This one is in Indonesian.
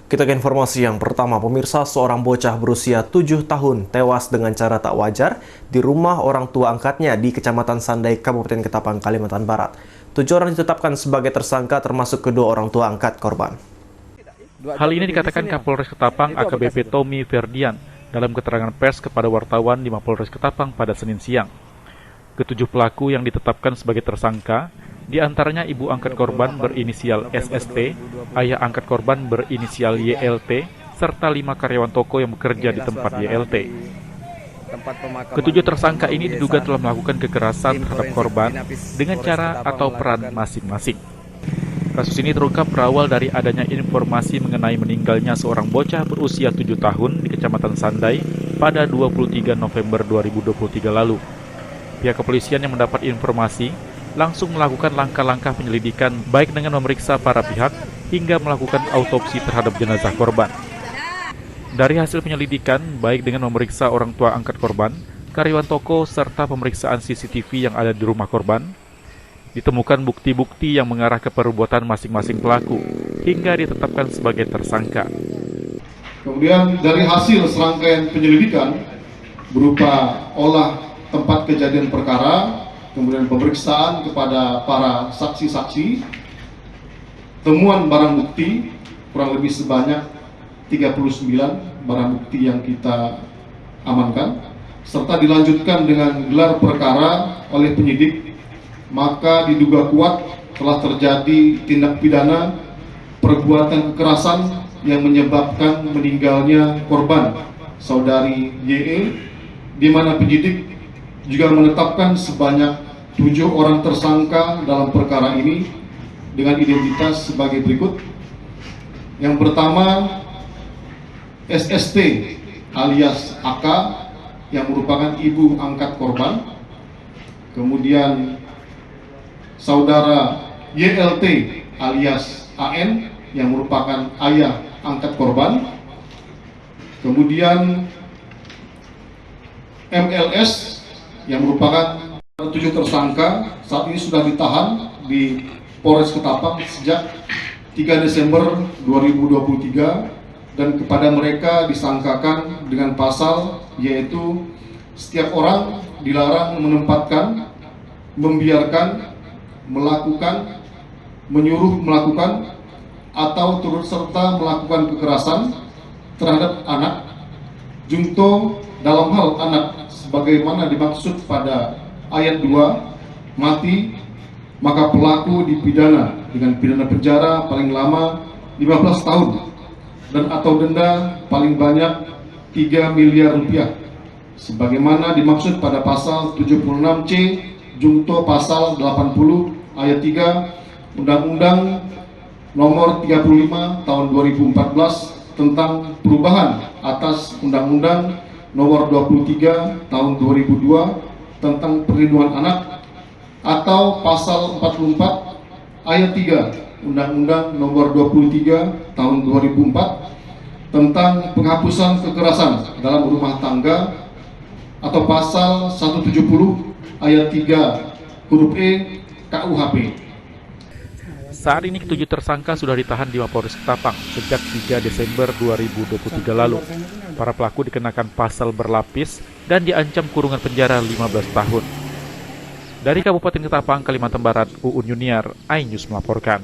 Kita ke informasi yang pertama, pemirsa, seorang bocah berusia 7 tahun tewas dengan cara tak wajar di rumah orang tua angkatnya di Kecamatan Sandai, Kabupaten Ketapang, Kalimantan Barat. 7 orang ditetapkan sebagai tersangka termasuk kedua orang tua angkat korban. Hal ini dikatakan Kapolres Ketapang AKBP Tommy Ferdian dalam keterangan pers kepada wartawan di Mapolres Ketapang pada Senin siang. Ketujuh pelaku yang ditetapkan sebagai tersangka, di antaranya ibu angkat korban berinisial SST, ayah angkat korban berinisial YLT, serta 5 karyawan toko yang bekerja di tempat YLT. Ketujuh tersangka ini diduga telah melakukan kekerasan terhadap korban dengan cara atau peran masing-masing. Kasus ini terungkap berawal dari adanya informasi mengenai meninggalnya seorang bocah berusia 7 tahun di Kecamatan Sandai pada 23 November 2023 lalu. Pihak kepolisian yang mendapat informasi langsung melakukan langkah-langkah penyelidikan baik dengan memeriksa para pihak hingga melakukan autopsi terhadap jenazah korban. Dari hasil penyelidikan, baik dengan memeriksa orang tua angkat korban, karyawan toko, serta pemeriksaan CCTV yang ada di rumah korban, ditemukan bukti-bukti yang mengarah ke perbuatan masing-masing pelaku hingga ditetapkan sebagai tersangka. Kemudian dari hasil serangkaian penyelidikan berupa olah tempat kejadian perkara, kemudian pemeriksaan kepada para saksi-saksi, temuan barang bukti kurang lebih sebanyak 39 barang bukti yang kita amankan, serta dilanjutkan dengan gelar perkara oleh penyidik, maka diduga kuat telah terjadi tindak pidana perbuatan kekerasan yang menyebabkan meninggalnya korban saudari YE, di mana penyidik juga menetapkan sebanyak 7 orang tersangka dalam perkara ini dengan identitas sebagai berikut. Yang pertama, SST alias AK yang merupakan ibu angkat korban. Kemudian saudara YLT alias AN yang merupakan ayah angkat korban. Kemudian MLS yang merupakan 7 tersangka saat ini sudah ditahan di Polres Ketapang sejak 3 Desember 2023 dan kepada mereka disangkakan dengan pasal yaitu setiap orang dilarang menempatkan, membiarkan, melakukan, menyuruh melakukan, atau turut serta melakukan kekerasan terhadap anak, junto dalam hal anak sebagaimana dimaksud pada ayat 2, mati, maka pelaku dipidana dengan pidana penjara paling lama 15 tahun dan atau denda paling banyak 3 miliar rupiah sebagaimana dimaksud pada pasal 76C junto pasal 80 ayat 3 Undang-Undang Nomor 35 Tahun 2014 tentang perubahan atas Undang-Undang Nomor 23 Tahun 2002 tentang perlindungan anak, atau pasal 44 ayat 3 Undang-Undang Nomor 23 Tahun 2004 tentang penghapusan kekerasan dalam rumah tangga, atau pasal 170 ayat 3 huruf E KUHP. Saat ini ketujuh tersangka sudah ditahan di Mapolres Ketapang sejak 3 Desember 2023 lalu. Para pelaku dikenakan pasal berlapis dan diancam kurungan penjara 15 tahun. Dari Kabupaten Ketapang, Kalimantan Barat, Uun Yuniar, iNews melaporkan.